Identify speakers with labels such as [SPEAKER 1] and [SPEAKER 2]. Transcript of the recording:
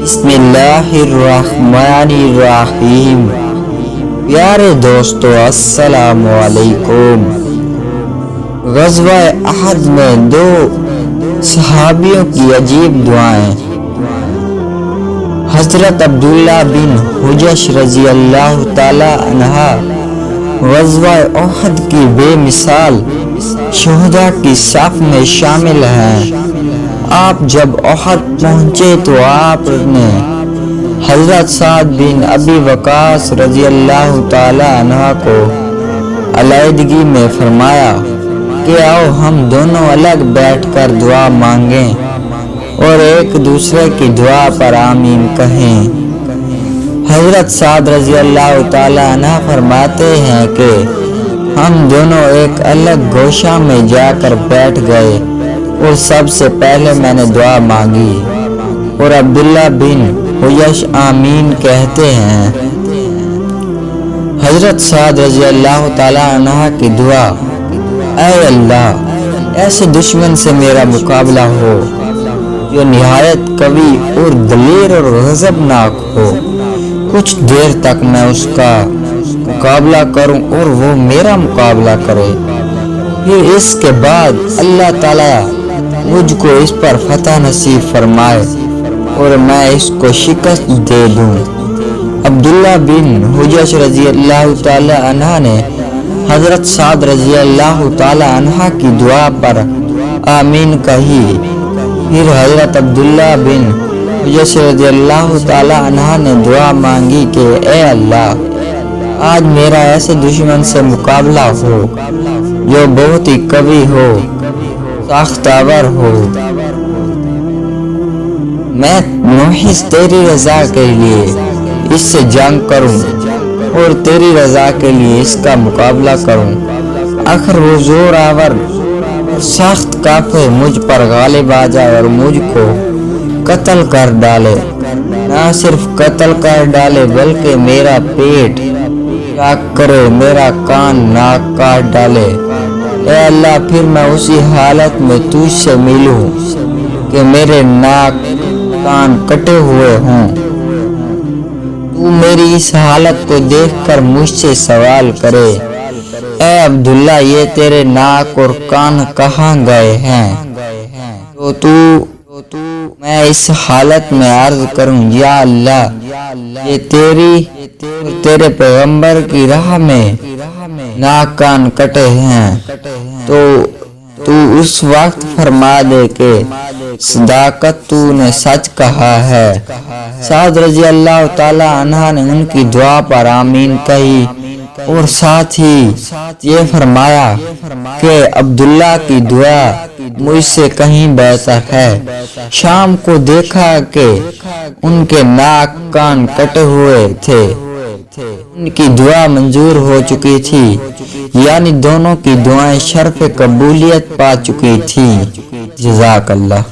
[SPEAKER 1] بسم اللہ الرحمن الرحیم۔ پیارے دوستو السلام علیکم۔ غزوہ احد میں دو صحابیوں کی عجیب دعائیں۔ حضرت عبداللہ بن حجش رضی اللہ تعالی عنہ غزوہ احد کی بے مثال شہداء کی صف میں شامل ہیں۔ آپ جب احد پہنچے تو آپ نے حضرت سعد بن ابی وقاص رضی اللہ تعالی عنہ کو علیحدگی میں فرمایا کہ آؤ ہم دونوں الگ بیٹھ کر دعا مانگیں اور ایک دوسرے کی دعا پر آمین کہیں۔ حضرت سعد رضی اللہ تعالی عنہ فرماتے ہیں کہ ہم دونوں ایک الگ گوشہ میں جا کر بیٹھ گئے اور سب سے پہلے میں نے دعا مانگی اور عبداللہ بن حجش آمین کہتے ہیں۔ حضرت سعد رضی اللہ تعالی عنہ کی دعا: اے اللہ، ایسے دشمن سے میرا مقابلہ ہو جو نہایت قوی اور دلیر اور غضبناک ہو، کچھ دیر تک میں اس کا مقابلہ کروں اور وہ میرا مقابلہ کرے، پھر اس کے بعد اللہ تعالیٰ مجھ کو اس پر فتح نصیب فرمائے اور میں اس کو شکست دے دوں۔ عبداللہ بن حجش رضی اللہ تعالی عنہ نے حضرت سعد رضی اللہ تعالی عنہ کی دعا پر آمین کہی۔ پھر حضرت عبداللہ بن حجش رضی اللہ تعالی عنہ نے دعا مانگی کہ اے اللہ، آج میرا ایسے دشمن سے مقابلہ ہو جو بہت ہی قوی ہو، طاقتور ہو، میں محض تیری رضا کے لیے اس سے جنگ کروں اور تیری رضا کے لیے اس کا مقابلہ کروں۔ آخر وہ زور آور سخت کافر مجھ پر غالب آ جائے اور مجھ کو قتل کر ڈالے، نہ صرف قتل کر ڈالے بلکہ میرا پیٹ چاک کرے، میرا کان ناک کاٹ ڈالے۔ اے اللہ، پھر میں اسی حالت میں تجھ سے ملوں کہ میرے ناک کان کٹے ہوئے ہوں، تو میری اس حالت کو دیکھ کر مجھ سے سوال کرے، اے عبداللہ، یہ تیرے ناک اور کان کہاں گئے ہیں؟ تو میں اس حالت میں عرض کروں، یا اللہ، یہ تیرے پیغمبر کی راہ میں ناک کان کٹے ہیں، تو اس وقت فرما دے کہ صداقت تو نے سچ کہا ہے۔ سعد رضی اللہ تعالی عنہ نے ان کی دعا پر آمین کہی اور ساتھ ہی یہ فرمایا کہ عبداللہ کی دعا مجھ سے کہیں بہتر ہے۔ شام کو دیکھا کہ ان کے ناک کان کٹے ہوئے تھے، ان کی دعا منظور ہو چکی تھی، یعنی دونوں کی دعائیں شرف قبولیت پا چکی تھیں۔ جزاک اللہ۔